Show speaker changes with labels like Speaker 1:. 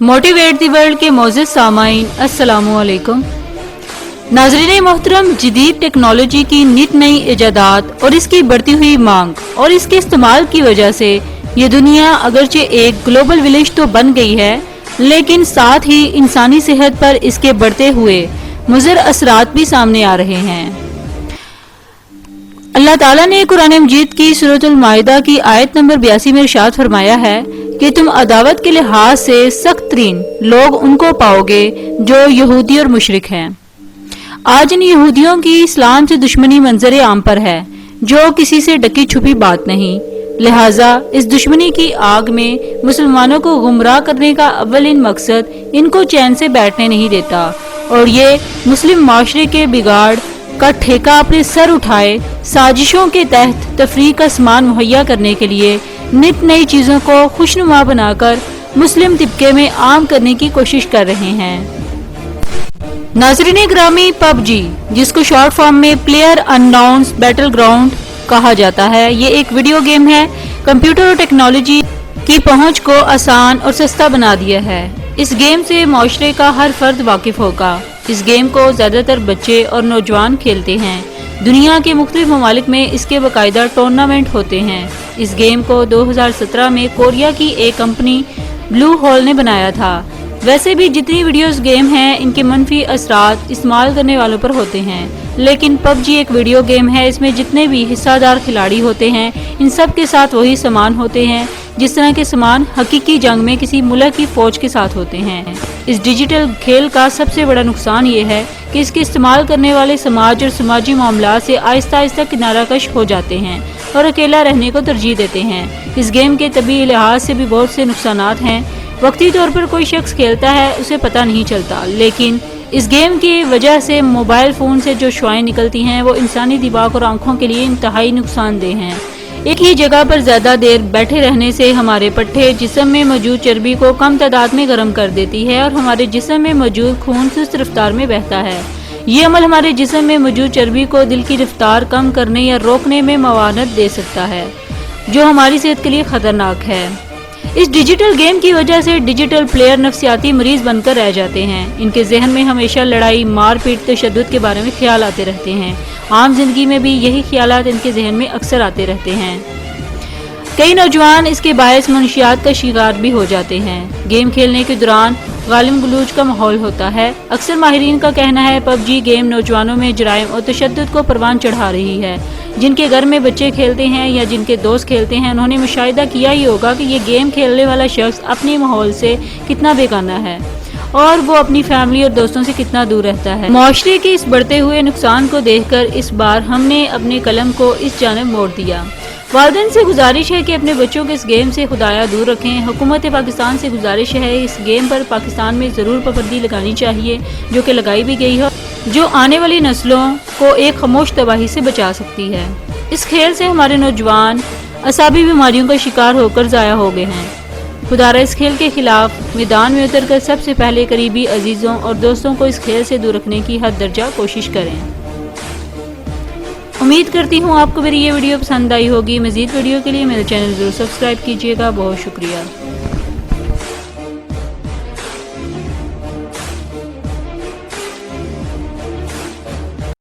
Speaker 1: Motivate دی world کے معزز سامعین السلام علیکم۔ ناظرین محترم، جدید ٹیکنالوجی کی نت نئی ایجادات اور اس کی بڑھتی ہوئی مانگ اور اس کے استعمال کی وجہ سے یہ دنیا اگرچہ ایک گلوبل ولیج تو بن گئی ہے، لیکن ساتھ ہی انسانی صحت پر اس کے بڑھتے ہوئے مضر اثرات بھی سامنے آ رہے ہیں۔ اللہ تعالیٰ نے قرآن مجید کی سورۃ المائدہ کی آیت نمبر 82 میں ارشاد فرمایا ہے کہ تم عداوت کے لحاظ سے سخت ترین لوگ ان کو پاؤ گے جو یہودی اور مشرک ہیں۔ آج ان یہودیوں کی اسلام سے دشمنی منظر عام پر ہے، جو کسی سے ڈکی چھپی بات نہیں، لہٰذا اس دشمنی کی آگ میں مسلمانوں کو گمراہ کرنے کا اولین مقصد ان کو چین سے بیٹھنے نہیں دیتا، اور یہ مسلم معاشرے کے بگاڑ کا ٹھیکہ اپنے سر اٹھائے سازشوں کے تحت تفریح کا سامان مہیا کرنے کے لیے نت نئی چیزوں کو خوشنما بنا کر مسلم طبقے میں عام کرنے کی کوشش کر رہے ہیں۔ ناظرین گرامی، پب جی، جس کو شارٹ فارم میں پلیئر انناؤنس بیٹل گراؤنڈ کہا جاتا ہے، یہ ایک ویڈیو گیم ہے۔ کمپیوٹر اور ٹیکنالوجی کی پہنچ کو آسان اور سستا بنا دیا ہے۔ اس گیم سے معاشرے کا ہر فرد واقف ہوگا۔ اس گیم کو زیادہ تر بچے اور نوجوان کھیلتے ہیں۔ دنیا کے مختلف ممالک میں اس کے باقاعدہ ٹورنامنٹ ہوتے ہیں۔ اس گیم کو 2017 میں کوریا کی ایک کمپنی بلو ہول نے بنایا تھا۔ ویسے بھی جتنی ویڈیوز گیم ہیں، ان کے منفی اثرات استعمال کرنے والوں پر ہوتے ہیں، لیکن پب جی ایک ویڈیو گیم ہے۔ اس میں جتنے بھی حصہ دار کھلاڑی ہوتے ہیں، ان سب کے ساتھ وہی سامان ہوتے ہیں جس طرح کے سامان حقیقی جنگ میں کسی ملک کی فوج کے ساتھ ہوتے ہیں۔ اس ڈیجیٹل کھیل کا سب سے بڑا نقصان یہ ہے کہ اس کے استعمال کرنے والے سماج اور سماجی معاملات سے آہستہ آہستہ کنارہ کش ہو جاتے ہیں اور اکیلا رہنے کو ترجیح دیتے ہیں۔ اس گیم کے طبی لحاظ سے بھی بہت سے نقصانات ہیں۔ وقتی طور پر کوئی شخص کھیلتا ہے، اسے پتہ نہیں چلتا، لیکن اس گیم کی وجہ سے موبائل فون سے جو شعاعیں نکلتی ہیں وہ انسانی دماغ اور آنکھوں کے لیے انتہائی نقصان دہ ہیں۔ ایک ہی جگہ پر زیادہ دیر بیٹھے رہنے سے ہمارے پٹھے جسم میں موجود چربی کو کم تعداد میں گرم کر دیتی ہے اور ہمارے جسم میں موجود خون سست رفتار میں بہتا ہے۔ یہ عمل ہمارے جسم میں موجود چربی کو دل کی رفتار کم کرنے یا روکنے میں معاونت دے سکتا ہے، جو ہماری صحت کے لیے خطرناک ہے۔ اس ڈیجیٹل گیم کی وجہ سے ڈیجیٹل پلیئر نفسیاتی مریض بن کر رہ جاتے ہیں۔ ان کے ذہن میں ہمیشہ لڑائی، مار پیٹ، تشدد کے بارے میں خیال آتے رہتے ہیں۔ عام زندگی میں بھی یہی خیالات ان کے ذہن میں اکثر آتے رہتے ہیں۔ کئی نوجوان اس کے باعث منشیات کا شکار بھی ہو جاتے ہیں۔ گیم کھیلنے کے دوران غالم گلوچ کا ماحول ہوتا ہے۔ اکثر ماہرین کا کہنا ہے پب جی گیم نوجوانوں میں جرائم اور تشدد کو پروان چڑھا رہی ہے۔ جن کے گھر میں بچے کھیلتے ہیں یا جن کے دوست کھیلتے ہیں، انہوں نے مشاہدہ کیا ہی ہوگا کہ یہ گیم کھیلنے والا شخص اپنے ماحول سے کتنا بیگانہ ہے اور وہ اپنی فیملی اور دوستوں سے کتنا دور رہتا ہے۔ معاشرے کے اس بڑھتے ہوئے نقصان کو دیکھ کر اس بار ہم نے اپنے قلم کو اس جانب موڑ دیا۔ والدین سے گزارش ہے کہ اپنے بچوں کو اس گیم سے خدایا دور رکھیں۔ حکومت پاکستان سے گزارش ہے اس گیم پر پاکستان میں ضرور پابندی لگانی چاہیے، جو کہ لگائی بھی گئی ہے، جو آنے والی نسلوں کو ایک خاموش تباہی سے بچا سکتی ہے۔ اس کھیل سے ہمارے نوجوان اعصابی بیماریوں کا شکار ہو کر ضائع ہو گئے ہیں۔ خدارا اس کھیل کے خلاف میدان میں اتر کر سب سے پہلے قریبی عزیزوں اور دوستوں کو اس کھیل سے دور رکھنے کی حد درجہ کوشش کریں۔ امید کرتی ہوں آپ کو میری یہ ویڈیو پسند آئی ہوگی۔ مزید ویڈیو کے لیے میرے چینل ضرور سبسکرائب کیجیے گا۔ بہت شکریہ۔